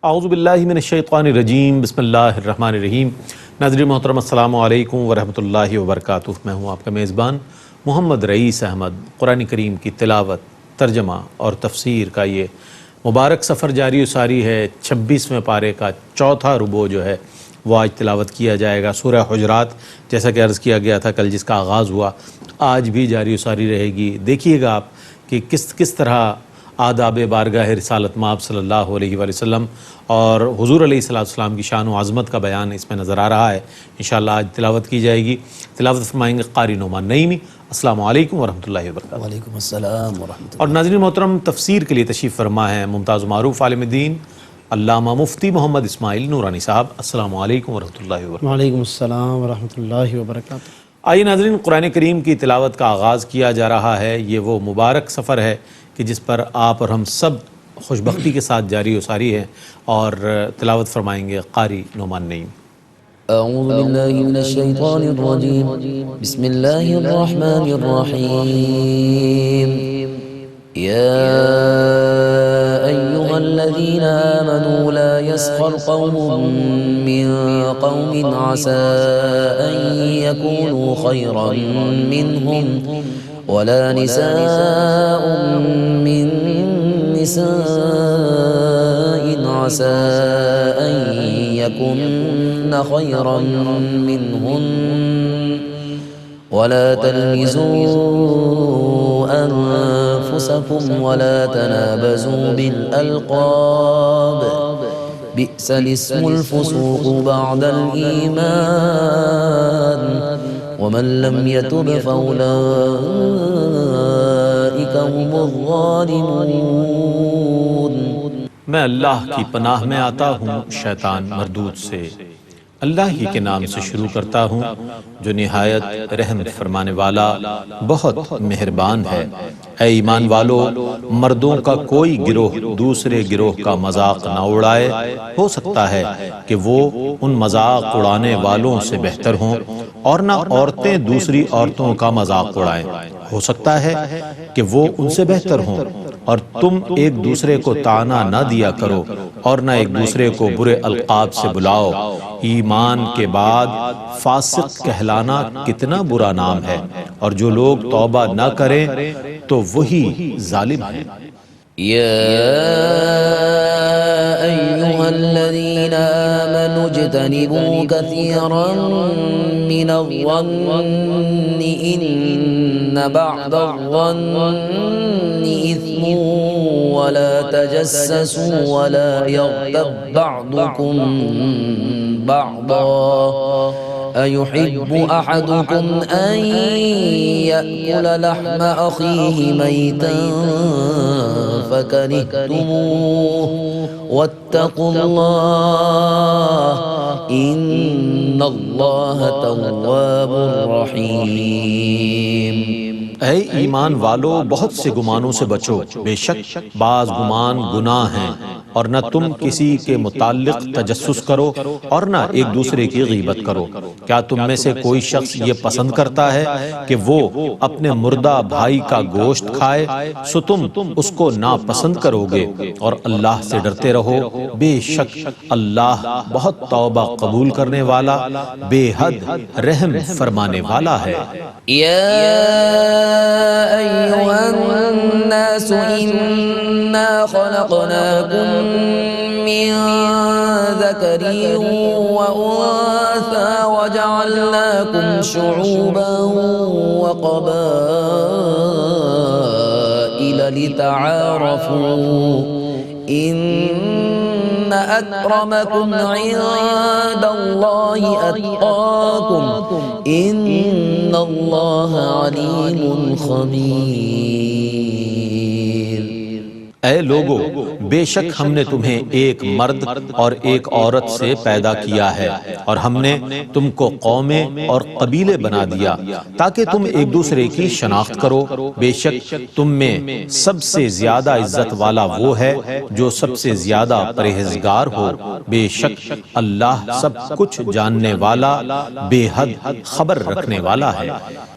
اعوذ باللہ من الشیطان الرجیم، بسم اللہ الرحمن الرحیم۔ ناظرین محترم، السلام علیکم ورحمۃ اللہ وبرکاتہ۔ میں ہوں آپ کا میزبان محمد رئیس احمد۔ قرآن کریم کی تلاوت، ترجمہ اور تفسیر کا یہ مبارک سفر جاری و ساری ہے۔ 26ویں پارے کا چوتھا ربع جو ہے وہ آج تلاوت کیا جائے گا۔ سورہ حجرات، جیسا کہ عرض کیا گیا تھا کل، جس کا آغاز ہوا، آج بھی جاری و ساری رہے گی۔ دیکھیے گا آپ کہ کس طرح آداب بارگاہ رسالت مآب صلی اللہ علیہ وآلہ وسلم اور حضور علیہ السلام کی شان و عظمت کا بیان اس میں نظر آ رہا ہے۔ انشاءاللہ آج تلاوت کی جائے گی۔ تلاوت فرمائیں گے قاری نعمان نعیمی۔ السلام علیکم ورحمۃ اللہ وبرکاتہ۔ وعلیکم السلام ورحمۃ اللہ۔ اور ناظرین محترم، تفسیر کے لیے تشریف فرما ہے ممتاز و معروف عالم دین علامہ مفتی محمد اسماعیل نورانی صاحب۔ السلام علیکم ورحمۃ اللہ وبرکاتہ۔ وعلیکم السلام ورحمۃ اللہ وبرکاتہ۔ آئیے ناظرین، قرآن کریم کی تلاوت کا آغاز کیا جا رہا ہے۔ یہ وہ مبارک سفر ہے کہ جس پر آپ اور ہم سب خوش بختی کے ساتھ جاری و ساری ہیں، اور تلاوت فرمائیں گے قاری نعمان نعیم۔ اعوذ باللہ من الشیطان الرجیم، بسم اللہ الرحمن الرحیم۔ یا ایہا الذین آمنوا لا يسخر قوم من قوم عسى ان يكونوا خيرا منهم ولا نساء من نساء عسى أن يكن خيرا منهن ولا تلمزوا أنفسكم ولا تنابزوا بالألقاب بئس الاسم الفسوق بعد الإيمان ومن لم يتب فأولئك هم الظالمون۔ میں اللہ کی پناہ میں آتا ہوں شیطان مردود سے۔ اللہ ہی کے نام سے شروع کرتا ہوں جو نہایت رحم فرمانے والا بہت مہربان ہے۔ اے ایمان والو، مردوں کا کوئی گروہ دوسرے گروہ کا مذاق نہ اڑائے۔ ہو سکتا ہے کہ وہ ان مذاق اڑانے والوں سے بہتر ہوں، اور نہ عورتیں دوسری عورتوں کا مذاق اڑائیں۔ ہو سکتا ہے کہ وہ ان سے بہتر ہوں، اور تم ایک دوسرے کو طعنہ نہ دیا کرو، اور نہ ایک دوسرے کو برے القاب سے بلاؤ۔ ایمان کے بعد فاسق کہلانا کتنا برا نام ہے، اور جو لوگ توبہ نہ کریں تو وہی ظالم ہیں۔ يا أيها الذين آمنوا اجتنبوا كثيرا من الظن إن بعض الظن إثم ولا تجسسوا ولا يغتب بعضكم بعضا أيحب أحدكم أن يأكل لحم أخيه ميتا فكرهتموه واتقوا الله إن الله تواب رحيم۔ اے ایمان والو، بہت سے گمانوں سے بچو، بے شک بعض گمان گناہ ہیں، اور نہ تم کسی کے متعلق تجسس کرو، اور نہ ایک دوسرے کی غیبت کرو۔ کیا تم میں سے کوئی شخص یہ پسند کرتا ہے کہ وہ اپنے مردہ بھائی کا گوشت کھائے؟ سو تم اس کو ناپسند کرو گے، اور اللہ سے ڈرتے رہو، بے شک اللہ بہت توبہ قبول کرنے والا، بے حد رحم فرمانے والا ہے۔ أيها الناس إنا خلقناكم من ذكر وأنثى وجعلناكم شعوبا وقبائل لتعارفوا إن أكرمكم عند الله أتقاكم إن الله عليم خبير۔ اے لوگو، بے شک ہم نے تمہیں ایک مرد اور ایک عورت سے پیدا کیا ہے، اور ہم نے تم کو قومیں اور قبیلے بنا دیا تاکہ تم ایک دوسرے کی شناخت کرو۔ بے شک تم میں سب سے زیادہ عزت والا وہ ہے جو سب سے زیادہ پرہیزگار ہو۔ بے شک اللہ سب کچھ جاننے والا، بے حد خبر رکھنے والا ہے۔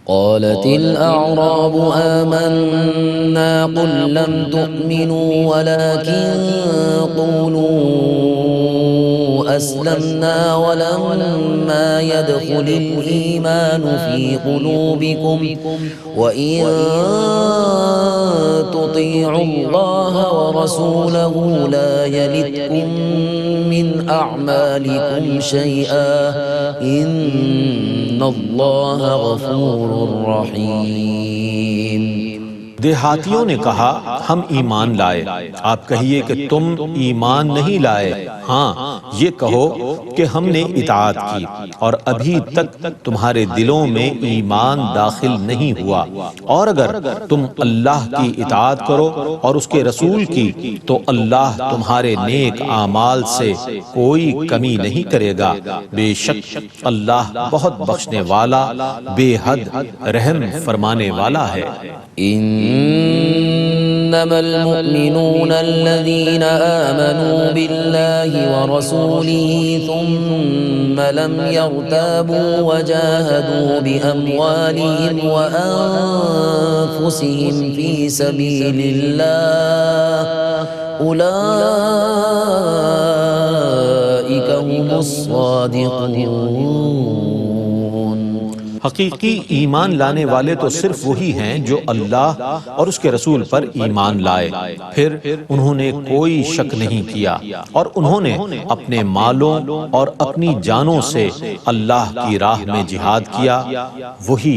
قالت الأعراب آمنا قل لم تؤمنوا ولكن قولوا أسلمنا ولما يدخل الإيمان في قلوبكم وإن تطيعوا الله ورسوله لا يلتكم من أعمالكم شيئا إن الله غفور رحيم۔ دیہاتیوں نے کہا ہم ایمان لائے۔ آپ کہیے کہ تم ایمان نہیں لائے، ہاں یہ کہو کہ ہم نے اطاعت کی اور ابھی تک تمہارے دلوں میں ایمان داخل نہیں ہوا، اور اگر تم اللہ کی اطاعت کرو اور اس کے رسول کی تو اللہ تمہارے نیک اعمال سے کوئی کمی نہیں کرے گا، بے شک اللہ بہت بخشنے والا بے حد رحم فرمانے والا ہے۔ إنما المؤمنون الذين آمنوا بالله ورسوله ثم لم يرتابوا وجاهدوا بأموالهم وأنفسهم في سبيل الله أولئك هم الصادقون۔ حقیقی ایمان لانے والے تو صرف وہی ہیں جو اللہ اور اس کے رسول پر ایمان لائے، پھر انہوں نے کوئی شک نہیں کیا اور انہوں نے اپنے مالوں اور اپنی جانوں سے اللہ کی راہ میں جہاد کیا، وہی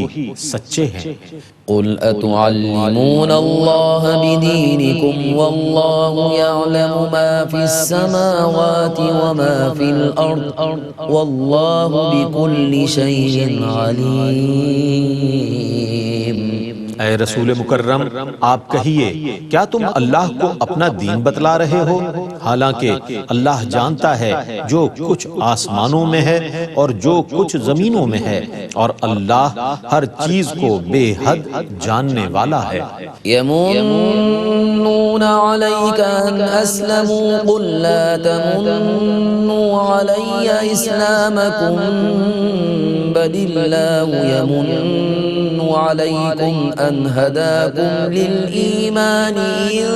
سچے ہیں۔ قل أتعلمون الله بدينكم والله يعلم ما في السماوات وما في الأرض والله بكل شيء عليم۔ اے رسول مکرم آپ کہیے کیا تم اللہ کو اپنا دین بتلا رہے ہو، حالانکہ اللہ جانتا ہے جو کچھ آسمانوں میں ہے اور جو کچھ زمینوں میں ہے، اور اللہ ہر چیز کو بے حد جاننے والا ہے۔ يمنون عليك أن أسلموا قل لا تمنوا علي إسلامكم بل الله يمن عليكم أن هداكم للإيمان إن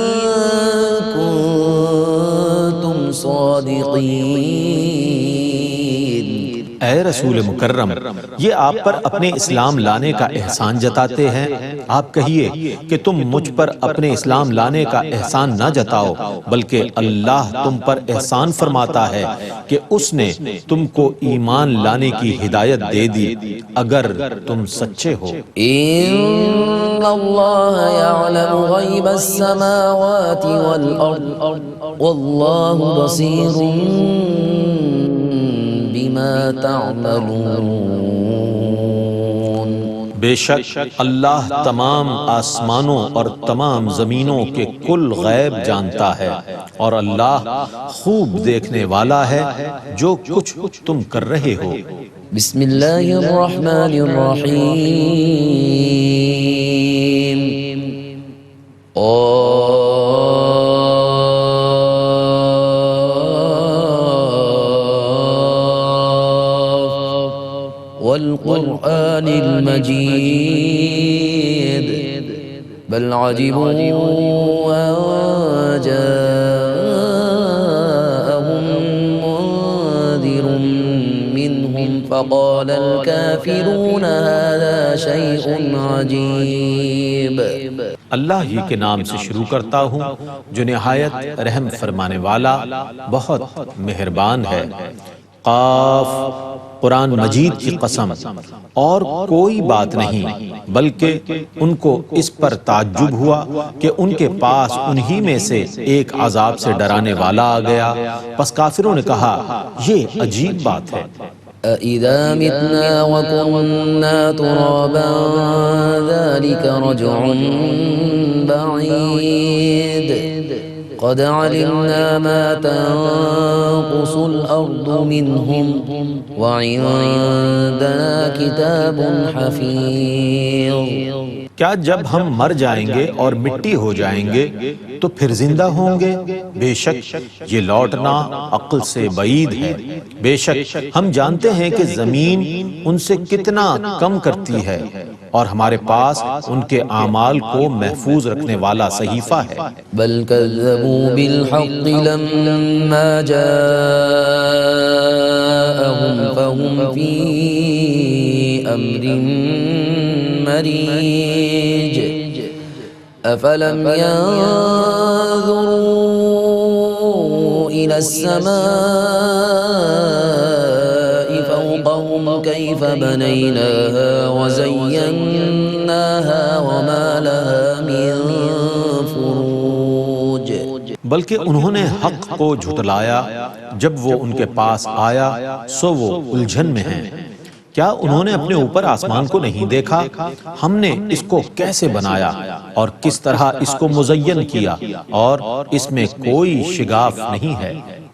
كنتم صادقين۔ اے رسول مکرم یہ آپ پر اپنے اسلام لانے کا احسان جتاتے ہیں، آپ کہیے کہ تم مجھ پر اپنے اسلام لانے کا احسان نہ جتاؤ، بلکہ اللہ تم پر احسان فرماتا ہے کہ اس نے تم کو ایمان لانے کی ہدایت دے دی اگر تم سچے ہو۔ إن الله يعلم غيب السماوات والأرض والله بصير بما تعملون۔ بے شک اللہ تمام آسمانوں اور تمام زمینوں کے کل غیب جانتا ہے، اور اللہ خوب دیکھنے والا ہے جو کچھ تم کر رہے ہو۔ بسم اللہ الرحمن الرحیم۔ والقرآن المجيد بل عجبوا أن جاءهم منذر منهم فقال الكافرون هذا شيء عجيب۔ اللہ ہی کے نام سے شروع کرتا ہوں جو نہایت رحم فرمانے والا بہت مہربان ہے۔ قاف، قرآن مجید کی قسم، اور کوئی بات نہیں بلکہ ان کو اس پر تعجب ہوا کہ ان کے پاس انہی میں سے ایک عذاب سے ڈرانے والا آ گیا، پس کافروں نے کہا یہ عجیب بات ہے۔ أَإِذَا مِتْنَا وَكُنَّا تُرَابًا ذَلِكَ رَجْعٌ بَعِيدٌ قَدْ عَلِمْنَا مَا تَنقُصُ الْأَرْضُ مِنْهُمْ وَعِندَنَا كِتَابٌ حَفِيظٌ۔ کیا جب ہم مر جائیں گے اور مٹی ہو جائیں گے تو پھر زندہ ہوں گے؟ بے شک یہ لوٹنا عقل سے بعید ہے۔ بے شک ہم جانتے ہیں کہ زمین ان سے کتنا کم کرتی ہے اور ہمارے پاس ان کے اعمال کو محفوظ رکھنے والا صحیفہ ہے۔ بل كذبوا بالحق لما جاءهم فهم في أمر مريج أفلم ينظروا إلى السماء فوقهم كيف بنيناها وزيناها وما لها من فروج بلکہ انہوں نے حق کو جھٹلایا جب وہ ان کے پاس آیا سو وہ الجھن میں ہیں۔ کیا انہوں نے اپنے اوپر آسمان کو نہیں دیکھا؟ ہم نے اس کو کیسے بنایا اور کس طرح اس کو مزین کیا، اور اس میں کوئی شگاف نہیں ہے۔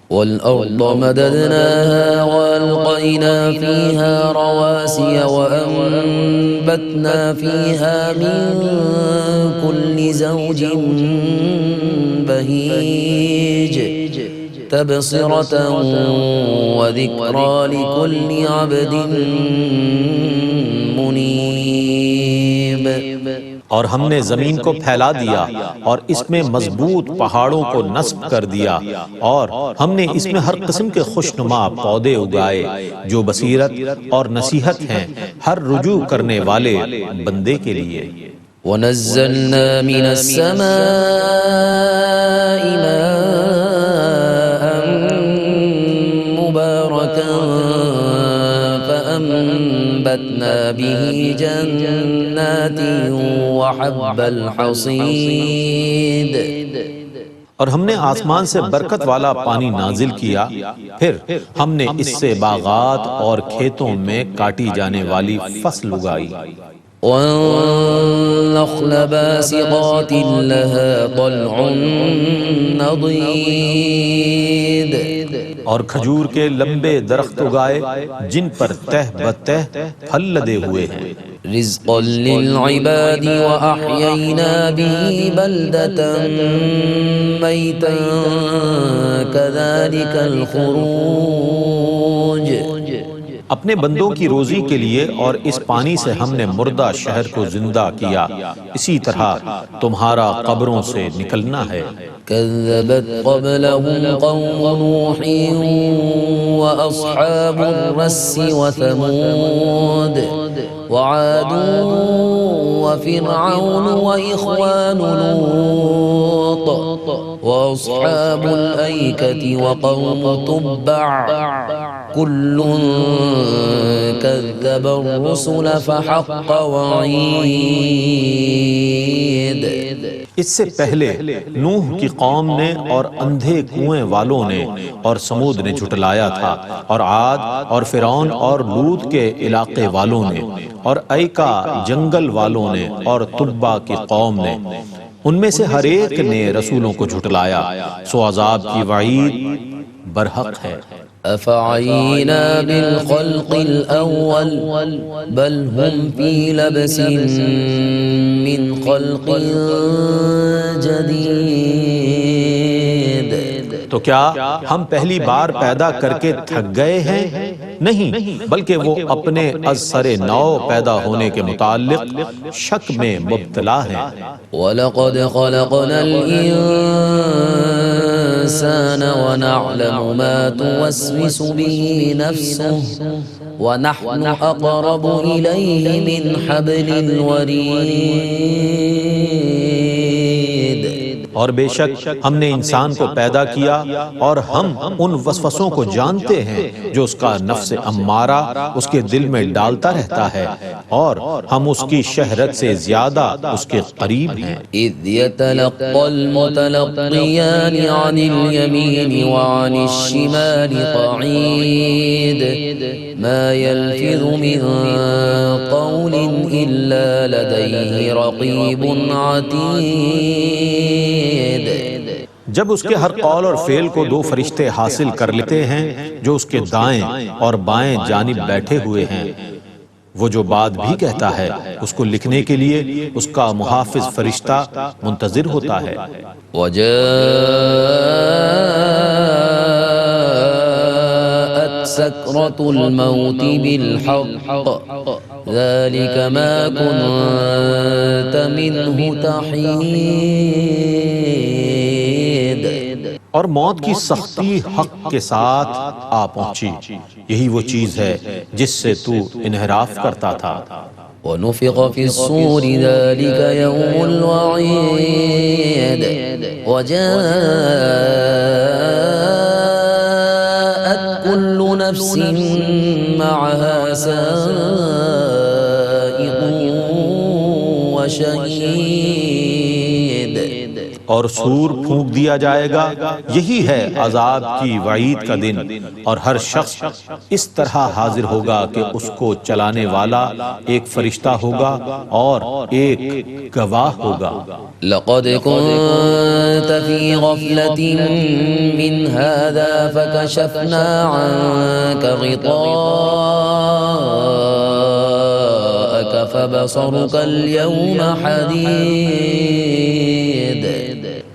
والأرض مددناها وألقينا فيها رواسي وأنبتنا فيها من كل زوج بهيج تبصرة وذكرى لكل عبد منيب۔ اور ہم نے زمین کو پھیلا دیا اور اس میں مضبوط پہاڑوں کو نصب کر دیا، اور ہم نے اس میں ہر قسم کے خوشنما پودے اگائے جو بصیرت اور نصیحت ہیں ہر رجوع کرنے والے بندے کے لیے۔ ونزلنا من السماء ماء مباركا فأنبتنا به جنات وحب الحصيد۔ اور ہم نے آسمان سے برکت والا پانی نازل کیا، پھر ہم نے اس سے باغات اور کھیتوں میں کاٹی جانے والی فصل اگائی۔ والنخل باسقات لها طلع نضيد۔ اور کھجور کے لمبے درخت اگائے جن پر تہ بتہ پھل لدے ہوئے ہیں۔ رزقا للعباد وأحيينا به بلدة ميتا كذلك الخروج۔ اپنے بندوں کی روزی کے لیے اور اس پانی سے ہم نے مردہ شہر کو زندہ کیا، اسی طرح تمہارا قبروں سے نکلنا ہے۔ كذبت قبلهم قوم نوح وأصحاب الرس وثمود وعاد وفرعون وإخوان لوط وأصحاب الأيكة وقوم تبع كل كذب الرسل فحق وعيد۔ اس سے پہلے نوح کی قوم نے اور اندھے کنویں والوں نے اور سمود نے جھٹلایا تھا، اور عاد اور فرعون اور لوط کے علاقے والوں نے اور ایکا جنگل والوں نے اور تبع کی قوم نے، ان میں سے ہر ایک نے رسولوں کو جھٹلایا، سو عذاب کی وعید برحق ہے۔ أفعينا بالخلق الأول بل هم في لبس من خلق جديد۔ تو کیا ہم پہلی بار پیدا کر کے تھک گئے ہیں؟ نہیں، بلکہ وہ اپنے از سر نو پیدا ہونے کے متعلق شک میں مبتلا ہیں۔ وَلَقَدْ خَلَقْنَا الْإِنسَانَ وَنَعْلَمُ مَا تُوَسْوِسُ بِهِ نَفْسُهُ وَنَحْنُ أَقْرَبُ إِلَيْهِ مِنْ حَبْلِ الْوَرِيدِ۔ اور بے شک ہم نے انسان کو پیدا کیا اور ہم ان وسوسوں کو جانتے ہیں جو اس کا نفس امارہ اس کے دل میں ڈالتا رہتا ہے، اور ہم اس کی شہرت سے زیادہ اس کے قریب ہیں۔ إِذْ يَتَلَقَّى الْمُتَلَقِّيَانِ عَنِ الْيَمِينِ وَعَنِ الشِّمَالِ قَعِيدٌ مَا يَلْفِظُ مِنْ قَوْلٍ إِلَّا لَدَيْهِ رَقِيبٌ عَتِيدٌ۔ جب اس کے ہر قول اور فعل کو دو فرشتے حاصل کر لیتے ہیں جو اس کے دائیں اور بائیں جانب بیٹھے ہوئے ہیں، وہ جو بات بھی کہتا ہے اس کو لکھنے کے لیے اس کا محافظ فرشتہ منتظر ہوتا ہے۔ وجاءت سكرة الموت بالحق ذلك ما كنت منه تحيد۔ اور موت کی سختی حق کے ساتھ آ پہنچی، یہی وہ چیز ہے جس سے تو انحراف کرتا تھا۔ ونفخ في الصور ذلك يوم الوعيد وجاءت كل نفس معها سائق وشهيد۔ اور سور پھونک دیا جائے گا، یہی ہے عذاب کی وعید کا دن، اور ہر شخص اس طرح حاضر ہوگا کہ اس کو چلانے والا ایک فرشتہ ہوگا اور ایک گواہ ہوگا۔ لقد كنت في غفلة من هذا فكشفنا عنك غطاءك فبصرك اليوم حديد۔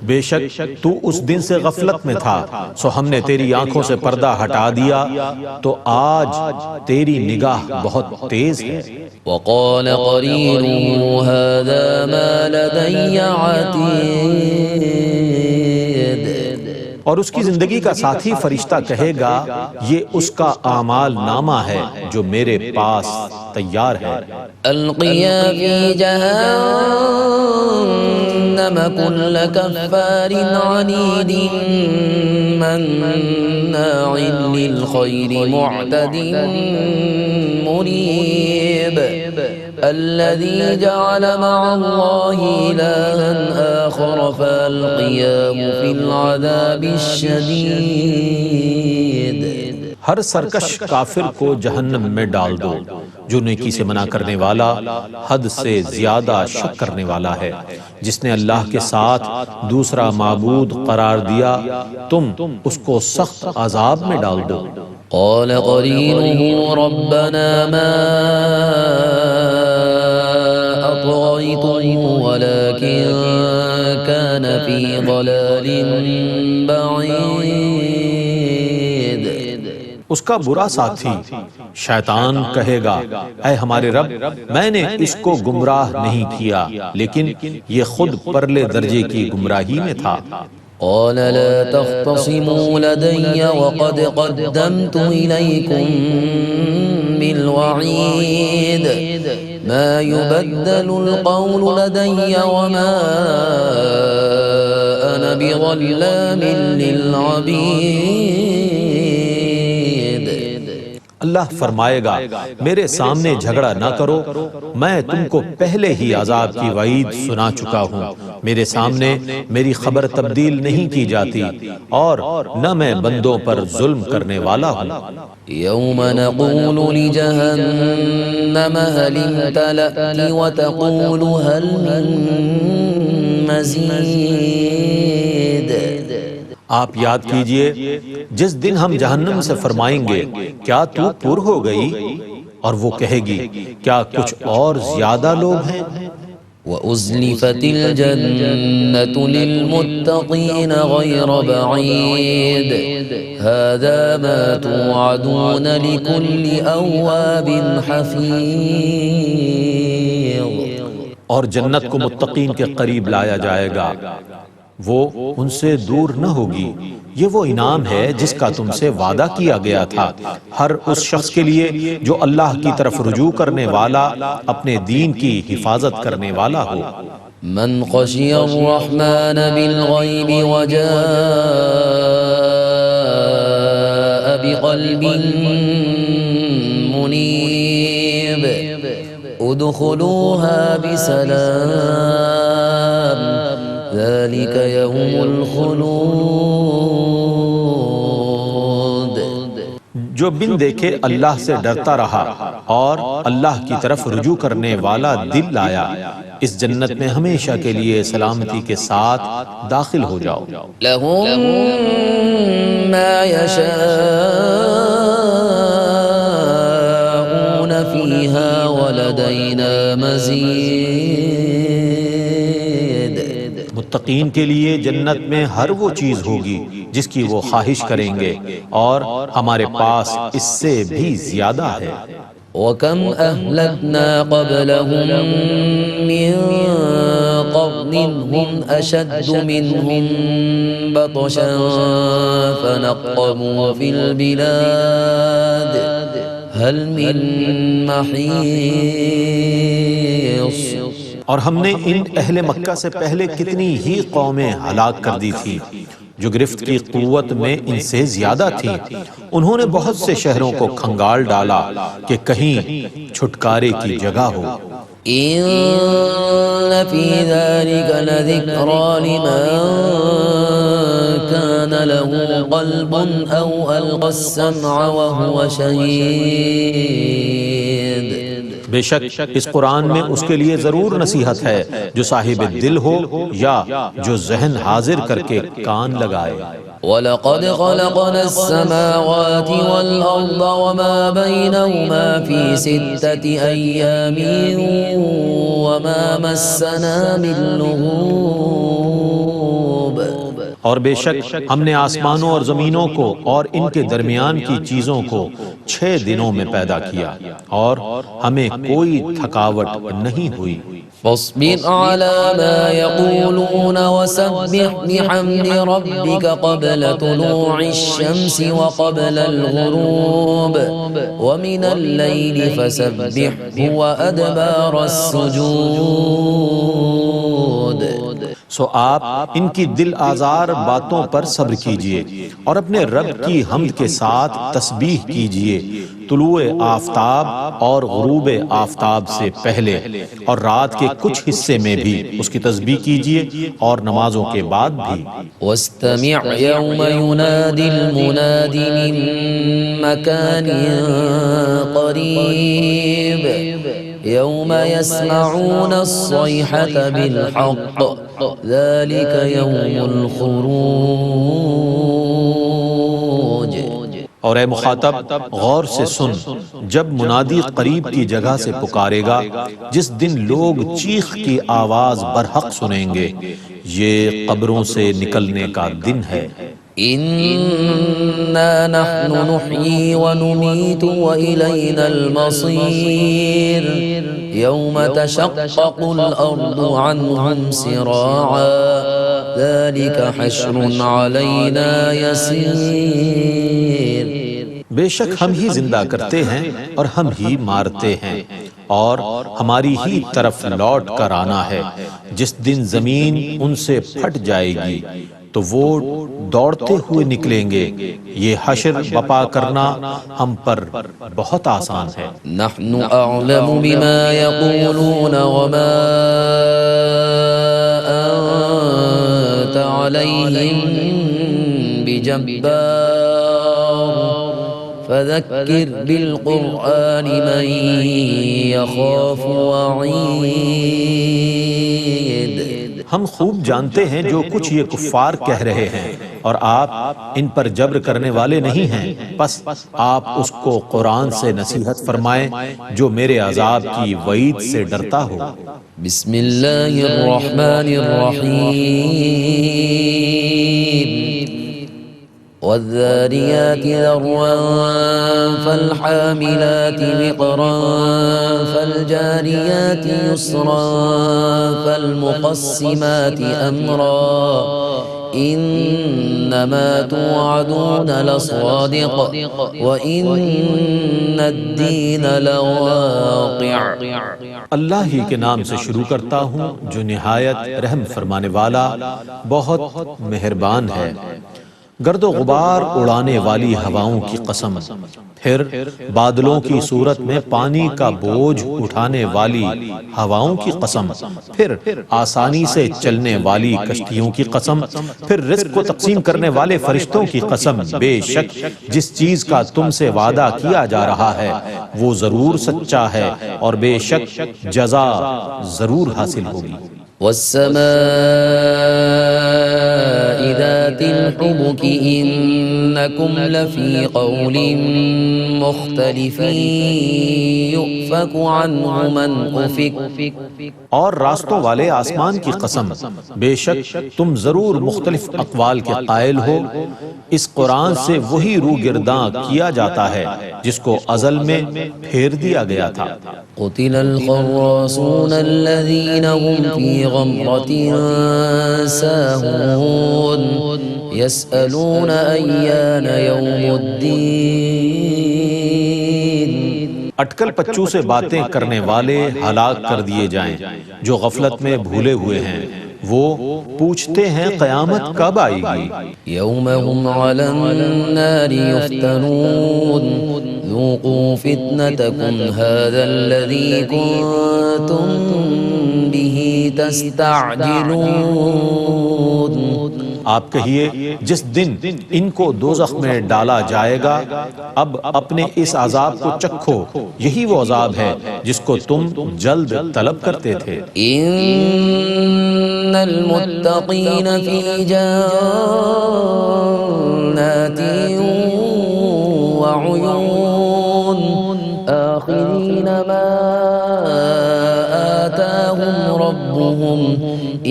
بے شک تو اس دن سے غفلت میں تھا، سو ہم نے تیری آنکھوں سے پردہ ہٹا دیا تو آج تیری نگاہ بہت تیز ہے۔ وقال قرينه هذا ما لدي عتيد۔ اور اس کی زندگی کا ساتھی فرشتہ کہے گا یہ اس کا اعمال نامہ ہے جو میرے پاس تیار ہے۔ القيا في جهنم كل كفار عنيد مناع للخير معتد مريب الذي جعل مع الله إلها آخر فألقياه في العذاب الشديد۔ ہر سرکش کافر کو جہنم میں ڈال دو، جو نیکی سے منع کرنے والا حد سے زیادہ شک کرنے والا ہے، جس نے اللہ کے ساتھ دوسرا معبود قرار دیا، تم اس کو سخت عذاب میں ڈال دو۔ قال قرينه ربنا ما أطغيته ولكن كان في ضلال بعيد۔ اس کا برا ساتھی شیطان کہے گا اے ہمارے رب، میں نے اس کو گمراہ نہیں کیا لیکن یہ خود پرلے درجے کی گمراہی میں تھا۔ قال لا تختصموا لدي وقد قدمت إليكم بالوعيد ما يبدل القول لدي وما أنا بظلام للعبيد۔ اللہ فرمائے گا میرے سامنے جھگڑا نہ کرو، میں تم کو پہلے ہی عذاب کی وعید سنا چکا ہوں، میرے سامنے میری خبر تبدیل نہیں کی جاتی اور نہ میں بندوں پر ظلم کرنے والا ہوں۔ يوم نقول لجهنم هل امتلأت وتقول هل من مزيد۔ آپ یاد کیجئے جس دن ہم جہنم سے فرمائیں گے کیا تو پر ہو گئی، اور وہ کہے گی کیا کچھ اور زیادہ لوگ ہیں۔ وَأُزْلِفَتِ الْجَنَّةُ لِلْمُتَّقِينَ غَيْرَ بَعِيدٍ هَذَا مَا تُوعَدُونَ لِكُلِّ أَوَّابٍ حَفِيظٍ۔ اور جنت کو متقین کے قریب لایا جائے گا، وہ ان سے دور نہ ہوگی، یہ وہ انعام ہے جس کا تم سے وعدہ کیا گیا تھا ہر اس شخص کے لیے جو اللہ کی طرف رجوع کرنے والا، اپنے دین کی حفاظت کرنے والا ہو۔ من خشی الرحمن بالغیب وجاء بقلب منیب ادخلوها بسلام ذلك يوم الخلود۔ جو بن دیکھے اللہ سے ڈرتا رہا اور اللہ کی طرف رجوع کرنے والا دل لایا، اس جنت میں ہمیشہ کے لیے سلامتی کے ساتھ داخل ہو جاؤ۔ لهم ما يشاءون فيها لدينا مزيد متقین کے لیے جنت میں ہر وہ چیز ہوگی جس کی وہ خواہش کریں گے، اور ہمارے پاس اس سے بھی زیادہ ہے۔ وَكَمْ أَهْلَكْنَا قَبْلَهُمْ مِنْ قَرْنٍ هُمْ أَشَدُّ مِنْهُمْ بَطْشًا فَنَقَّبُوا فِي الْبِلَادِ هَلْ مِنْ مَحِيصٍ۔ اور ہم نے ان اہل مکہ سے پہلے کتنی ہی قومیں ہلاک کر دی تھی جو گرفت کی قوت میں ان سے زیادہ تھی۔ انہوں نے بہت سے شہروں کو کھنگال ڈالا کہ کہیں چھٹکارے کی جگہ ہو۔ إن في ذلك لذكرى لمن كان له قلب أو ألقى السمع وهو شهيد۔ بے شک اس قرآن میں اس کے لیے ضرور نصیحت ہے جو صاحب دل ہو یا جو ذہن حاضر کر کے کان لگائے۔ وَلَقَدْ خَلَقْنَا السَّمَاوَاتِ وَالْأَرْضَ وَمَا بَيْنَهُمَا فِي 6 أَيَّامٍ وَمَا مَسَّنَا مِن لُغُوبٍ۔ اور بے شک ہم نے آسمانوں اور زمینوں کو اور ان کے درمیان کی چیزوں کو 6 دنوں میں پیدا کیا، اور ہمیں کوئی تھکاوٹ نہیں ہوئی۔ فاصبر على ما يقولون وسبح بحمد ربك قبل طلوع الشمس وقبل الغروب ومن الليل فسبحه وأدبار السجود۔ سو آپ ان کی دل آزار باتوں پر صبر کیجئے اور اپنے رب کی حمد کے ساتھ تسبیح کیجئے، طلوع آفتاب اور غروب آفتاب سے پہلے اور رات کے کچھ حصے میں بھی اس کی تسبیح کیجئے اور نمازوں کے بعد بھی۔ واستمع يوم ينادي المناد من مكان قريب يوم يسمعون الصيحة بالحق ذلك يوم الخروج۔ اور اے مخاطب غور سے سن، جب منادی قریب کی جگہ سے پکارے گا جس دن لوگ چیخ کی آواز برحق سنیں گے، یہ قبروں سے نکلنے کا دن ہے۔ إنا نحن نحيي ونميت وإلينا المصير يوم تشقق الأرض عنهم سراعا ذلك حشر علينا يسير۔ بے شک ہم ہی زندہ کرتے ہیں اور ہم ہی مارتے ہیں، اور ہماری ہی طرف لوٹ کر آنا ہے۔ جس دن زمین ان سے پھٹ جائے گی تو وہ دوڑتے ہوئے نکلیں گے۔ یہ حشر بپا کرنا ہم پر بہت آسان ہے۔ نحن أعلم بما يقولون وما أنت عليهم بجبار فذكر بالقرآن من يخاف وعيد۔ ہم خوب جانتے ہیں جو کچھ یہ کفار کہہ رہے ہیں، اور آپ ان پر جبر کرنے والے نہیں ہیں، پس آپ اس کو قرآن سے نصیحت فرمائیں جو میرے عذاب کی وعید سے ڈرتا ہو۔ بسم اللہ الرحمن الرحیم۔ والذاريات ذروا فالحاملات وقرا فالجاريات يسرا فالمقسمات أمرا إنما توعدون لصادق وإن الدين لواقع۔ اللہ ہی کے نام سے شروع کرتا ہوں جو نہایت رحم فرمانے والا بہت مہربان ہے۔ گرد و غبار اڑانے والی ہواؤں کی قسم، پھر بادلوں کی صورت میں پانی کا بوجھ اٹھانے والی ہواؤں کی قسم، پھر آسانی سے چلنے والی کشتیوں کی قسم، پھر رزق کو تقسیم کرنے والے فرشتوں کی قسم۔ بے شک جس چیز کا تم سے وعدہ کیا جا رہا ہے وہ ضرور سچا ہے، اور بے شک جزا ضرور حاصل ہوگی۔ والسماء ذات الحبك إنكم لفي قول مختلف يؤفك عنه من أفك اور راستوں والے آسمان کی قسم، بے شک تم ضرور مختلف اقوال کے قائل ہو۔ اس قرآن سے وہی روگرداں کیا جاتا ہے جس کو ازل میں پھیر دیا گیا تھا۔ قتل الخراصون الذين هم في غمرة ساهون يسألون أيان يوم الدين۔ اٹکل پچو سے باتیں کرنے والے ہلاک کر دیے جائیں جو غفلت میں بھولے ہوئے ہیں، وہ پوچھتے ہیں قیامت کب آئے گی۔ يوم هم على النار يفتنون ذوقوا فتنتكم هذا الذي كنتم به تستعجلون۔ آپ کہیے جس دن ان کو دوزخ میں ڈالا جائے گا، اب اپنے اس عذاب کو چکھو، یہی وہ عذاب ہے جس کو تم جلد طلب کرتے تھے۔ ان المتقین فی جنات وعیون آخذین ما آتاهم ربهم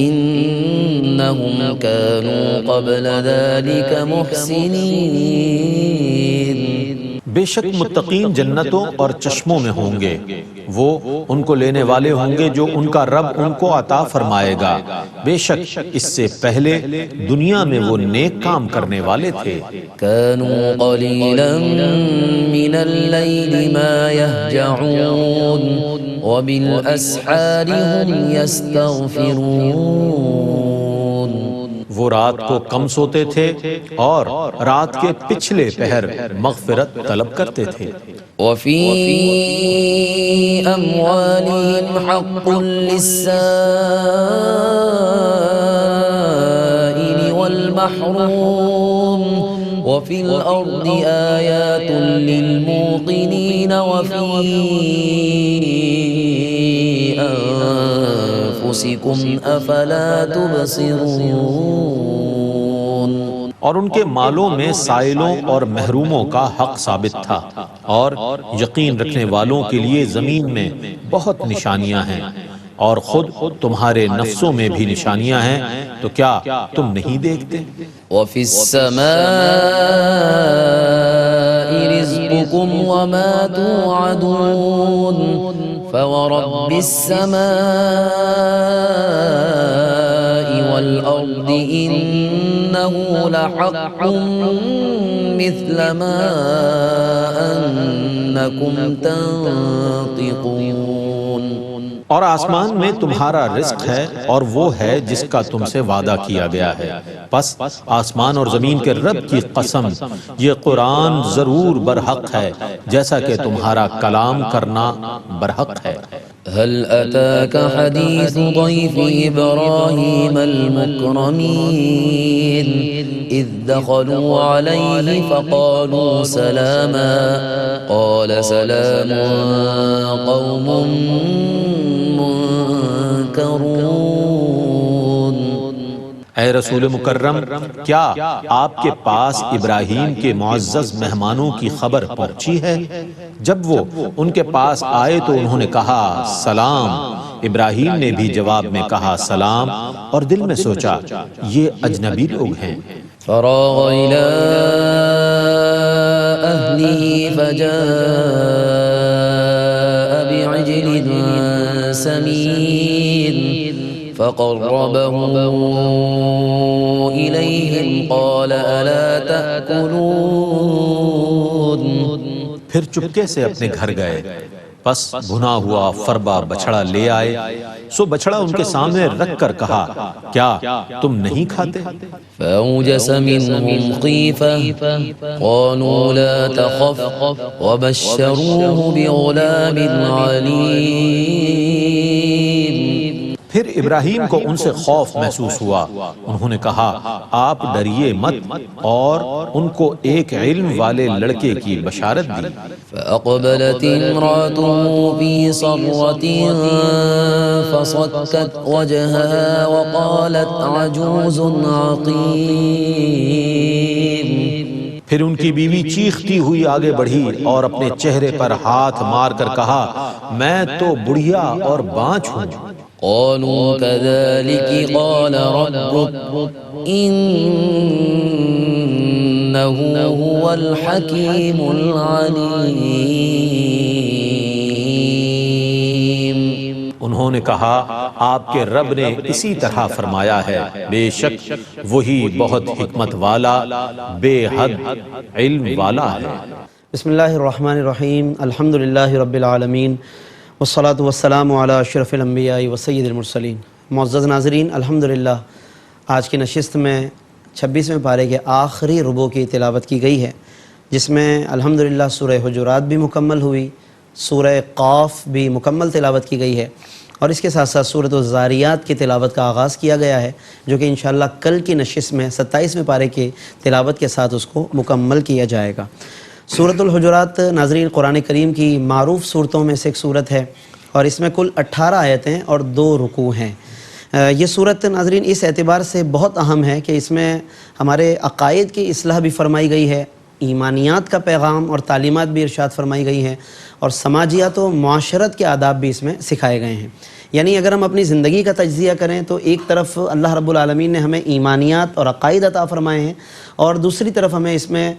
انہم كانوا قبل ذلك محسنین۔ بے شک متقین جنتوں اور چشموں میں ہوں گے، وہ ان کو لینے والے ہوں گے جو ان کا رب ان کو عطا فرمائے گا، بے شک اس سے پہلے دنیا میں وہ نیک کام کرنے والے تھے۔ كانوا قليلا من الليل ما يهجعون وبالأسحار هم يستغفرون۔ وہ رات کو کم سوتے تھے اور رات کے پچھلے پہر مغفرت طلب کرتے تھے۔ وفي أموالهم حق للسائل والمحروم وفي الأرض آيات للموقنين وفي أنفسكم أفلا تبصرون۔ اور ان کے مالوں میں سائلوں اور محروموں کا حق ثابت تھا، اور یقین رکھنے والوں کے لیے زمین میں بہت نشانیاں ہیں، اور خود تمہارے نفسوں میں بھی نشانیاں ہیں، تو کیا تم نہیں دیکھتے؟ وفي السماء رزقكم وما توعدون فورب السماء والأرض إنه لحق مثل ما أنكم تنطقون۔ اور آسمان میں تمہارا رزق ہے اور وہ ہے جس کا تم سے وعدہ کیا گیا ہے، پس آسمان اور زمین کے رب کی قسم یہ قرآن ضرور برحق ہے جیسا کہ تمہارا کلام کرنا برحق ہے۔ هل أتاك حديث ضيف إبراهيم المكرمين إذ دخلوا عليه فقالوا سلاما قال سلام قوم منكرون۔ اے رسول مکرم، کیا آپ کے پاس ابراہیم کے معزز مہمانوں کی خبر پہنچی ہے؟ جب وہ ان کے پاس آئے تو انہوں نے کہا سلام، ابراہیم نے بھی جواب میں کہا سلام، اور دل میں سوچا یہ اجنبی لوگ ہیں۔ فراغ إلى أهله فجاء بعجل سمين فقربه إليهم قال ألا تأكلون۔ پھر چپکے سے اپنے گھر گئے، پس بھنا ہوا فربا بچڑا لے آئے، سو بچڑا ان کے سامنے رکھ کر کہا کیا تم نہیں کھاتے؟ فأوجس منهم خيفة قالوا لا تخف وبشروه بغلام عليم۔ پھر ابراہیم کو ان سے خوف محسوس ہوا، انہوں نے کہا آپ ڈریے مت، اور ان کو ایک علم والے لڑکے کی بشارت دی۔ فأقبلت امرأته في صرة فصكت وجهها وقالت عجوز عقيم۔ پھر ان کی بیوی چیختی ہوئی آگے بڑھی اور اپنے چہرے پر ہاتھ مار کر کہا میں تو بڑھیا اور بانچ ہوں۔ قالوا كذلك قال ربك إنه هو الحكيم العليم۔ انہوں نے کہا آپ کے رب نے اسی طرح فرمایا ہے، بے شک وہی بہت حکمت والا، بے حد علم والا ہے۔ بسم اللہ الرحمن الرحیم، الحمدللہ رب العالمین، والصلاة والسلام علی اشرف الانبیاء وسید المرسلین۔ معزز ناظرین، الحمدللہ آج کی نشست میں 26ویں پارے کے آخری ربع کی تلاوت کی گئی ہے، جس میں الحمدللہ سورہ حجرات بھی مکمل ہوئی، سورہ قاف بھی مکمل تلاوت کی گئی ہے، اور اس کے ساتھ ساتھ سورۃ الذاریات کی تلاوت کا آغاز کیا گیا ہے، جو کہ انشاءاللہ کل کی نشست میں 27ویں پارے کی تلاوت کے ساتھ اس کو مکمل کیا جائے گا۔ سورۃ الحجرات ناظرین قرآن کریم کی معروف صورتوں میں سے ایک صورت ہے، اور اس میں کل 18 آیتیں اور 2 رکوع ہیں۔ یہ صورت ناظرین اس اعتبار سے بہت اہم ہے کہ اس میں ہمارے عقائد کی اصلاح بھی فرمائی گئی ہے، ایمانیات کا پیغام اور تعلیمات بھی ارشاد فرمائی گئی ہیں، اور سماجیات و معاشرت کے آداب بھی اس میں سکھائے گئے ہیں۔ یعنی اگر ہم اپنی زندگی کا تجزیہ کریں تو ایک طرف اللہ رب العالمین نے ہمیں ایمانیات اور عقائد عطا فرمائے ہیں، اور دوسری طرف ہمیں اس میں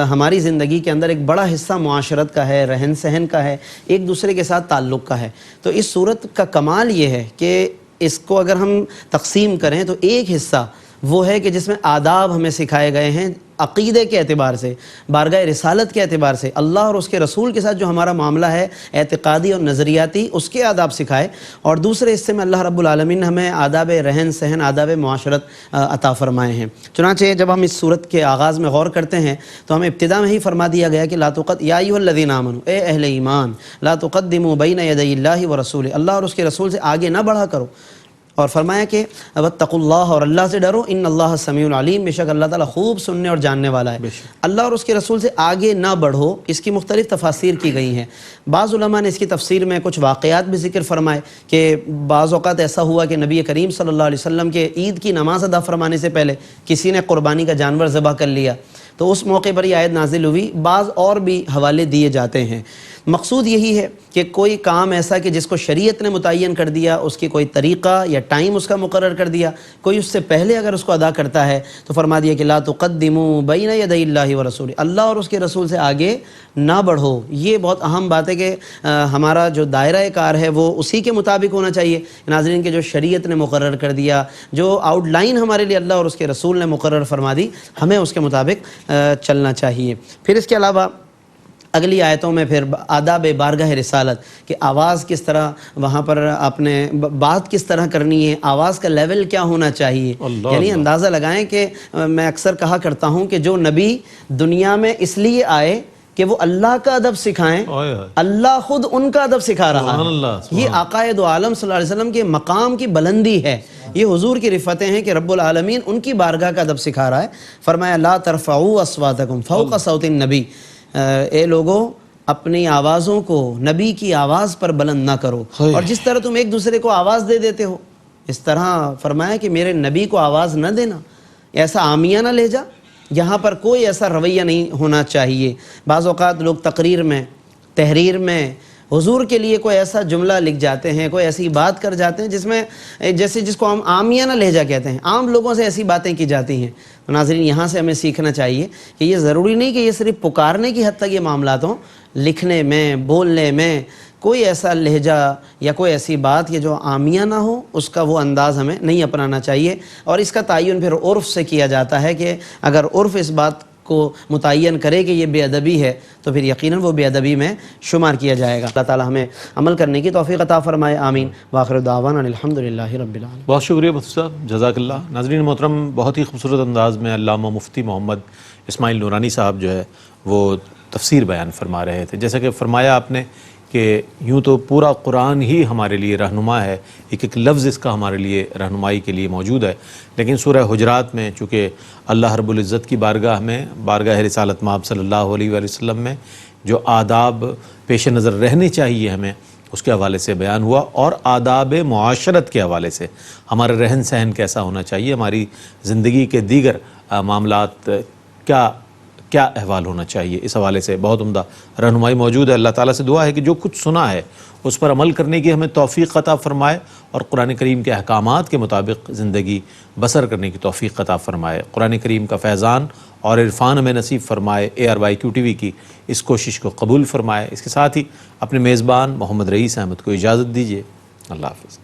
ہماری زندگی کے اندر ایک بڑا حصہ معاشرت کا ہے، رہن سہن کا ہے، ایک دوسرے کے ساتھ تعلق کا ہے۔ تو اس صورت کا کمال یہ ہے کہ اس کو اگر ہم تقسیم کریں تو ایک حصہ وہ ہے کہ جس میں آداب ہمیں سکھائے گئے ہیں عقیدے کے اعتبار سے، بارگاہ رسالت کے اعتبار سے، اللہ اور اس کے رسول کے ساتھ جو ہمارا معاملہ ہے اعتقادی اور نظریاتی، اس کے آداب سکھائے، اور دوسرے حصے میں اللہ رب العالمین نے ہمیں آداب رہن سہن، آداب معاشرت عطا فرمائے ہیں۔ چنانچہ جب ہم اس صورت کے آغاز میں غور کرتے ہیں تو ہمیں ابتدا میں ہی فرما دیا گیا کہ یا ایھا الذین آمنوا، اے اہل ایمان، لا تقدموا بین یدی اللہ ورسولہ، اللہ اور اس کے رسول سے آگے نہ بڑھا کرو، اور فرمایا کہ واتقوا اللہ، اور اللہ سے ڈرو، ان اللہ سمیع علیم، بے شک اللہ تعالیٰ خوب سننے اور جاننے والا ہے۔ اللہ اور اس کے رسول سے آگے نہ بڑھو، اس کی مختلف تفاسیر کی گئی ہیں۔ بعض علماء نے اس کی تفسیر میں کچھ واقعات بھی ذکر فرمائے کہ بعض اوقات ایسا ہوا کہ نبی کریم صلی اللہ علیہ وسلم کے عید کی نماز ادا فرمانے سے پہلے کسی نے قربانی کا جانور ذبح کر لیا، تو اس موقع پر یہ آیت نازل ہوئی۔ بعض اور بھی حوالے دیے جاتے ہیں۔ مقصود یہی ہے کہ کوئی کام ایسا کہ جس کو شریعت نے متعین کر دیا، اس کی کوئی طریقہ یا ٹائم اس کا مقرر کر دیا، کوئی اس سے پہلے اگر اس کو ادا کرتا ہے تو فرما دیا کہ لا تقدموا بین یدی اللہ ورسولہ، اللہ اور اس کے رسول سے آگے نہ بڑھو۔ یہ بہت اہم بات ہے کہ ہمارا جو دائرہ کار ہے وہ اسی کے مطابق ہونا چاہیے۔ ناظرین کے جو شریعت نے مقرر کر دیا، جو آؤٹ لائن ہمارے لیے اللہ اور اس کے رسول نے مقرر فرما دی، ہمیں اس کے مطابق چلنا چاہیے۔ پھر اس کے علاوہ اگلی آیتوں میں پھر آداب بارگاہ رسالت کہ آواز کس طرح وہاں پر آپ نے بات کس طرح کرنی ہے، آواز کا لیول کیا ہونا چاہیے۔ یعنی اندازہ لگائیں کہ میں اکثر کہا کرتا ہوں کہ جو نبی دنیا میں اس لیے آئے کہ وہ اللہ کا ادب سکھائیں، اللہ خود ان کا ادب سکھا رہا ہے۔ یہ آقا دو عالم صلی اللہ علیہ وسلم کے مقام کی بلندی ہے، یہ حضور کی رفتیں ہیں کہ رب العالمین ان کی بارگاہ کا ادب سکھا رہا ہے۔ فرمایا لا ترفعوا اصواتکم فوق صوت النبی، اے لوگوں اپنی آوازوں کو نبی کی آواز پر بلند نہ کرو، اور جس طرح تم ایک دوسرے کو آواز دے دیتے ہو اس طرح فرمایا کہ میرے نبی کو آواز نہ دینا، ایسا عامیانہ لہجہ، یہاں پر کوئی ایسا رویہ نہیں ہونا چاہیے۔ بعض اوقات لوگ تقریر میں، تحریر میں حضور کے لیے کوئی ایسا جملہ لکھ جاتے ہیں، کوئی ایسی بات کر جاتے ہیں جس میں جس کو ہم عامیانہ لہجہ کہتے ہیں، عام لوگوں سے ایسی باتیں کی جاتی ہیں۔ تو ناظرین یہاں سے ہمیں سیکھنا چاہیے کہ یہ ضروری نہیں کہ یہ صرف پکارنے کی حد تک یہ معاملات ہوں، لکھنے میں، بولنے میں کوئی ایسا لہجہ یا کوئی ایسی بات کہ جو عامیانہ ہو، اس کا وہ انداز ہمیں نہیں اپنانا چاہیے۔ اور اس کا تعین پھر عرف سے کیا جاتا ہے کہ اگر عرف اس بات کو متعین کرے کہ یہ بے ادبی ہے تو پھر یقیناً وہ بے ادبی میں شمار کیا جائے گا۔ اللہ تعالی ہمیں عمل کرنے کی توفیق عطا فرمائے، آمین۔ وآخر دعوانا الحمدللہ رب العالمین۔ بہت شکریہ مفتی صاحب، جزاک اللہ۔ ناظرین محترم، بہت ہی خوبصورت انداز میں علامہ مفتی محمد اسماعیل نورانی صاحب جو ہے وہ تفسیر بیان فرما رہے تھے۔ جیسا کہ فرمایا آپ نے کہ یوں تو پورا قرآن ہی ہمارے لیے رہنما ہے، ایک ایک لفظ اس کا ہمارے لیے رہنمائی کے لیے موجود ہے، لیکن سورہ حجرات میں چونکہ اللہ رب العزت کی بارگاہ میں، بارگاہ رسالت مآب صلی اللہ علیہ وآلہ وسلم میں جو آداب پیش نظر رہنے چاہیے ہمیں، اس کے حوالے سے بیان ہوا، اور آداب معاشرت کے حوالے سے ہمارا رہن سہن کیسا ہونا چاہیے، ہماری زندگی کے دیگر معاملات کیا احوال ہونا چاہیے، اس حوالے سے بہت عمدہ رہنمائی موجود ہے۔ اللہ تعالیٰ سے دعا ہے کہ جو کچھ سنا ہے اس پر عمل کرنے کی ہمیں توفیق عطا فرمائے، اور قرآن کریم کے احکامات کے مطابق زندگی بسر کرنے کی توفیق عطا فرمائے۔ قرآن کریم کا فیضان اور عرفان ہمیں نصیب فرمائے۔ ARYQ TV کی اس کوشش کو قبول فرمائے۔ اس کے ساتھ ہی اپنے میزبان محمد رئیس احمد کو اجازت دیجیے۔ اللہ حافظ۔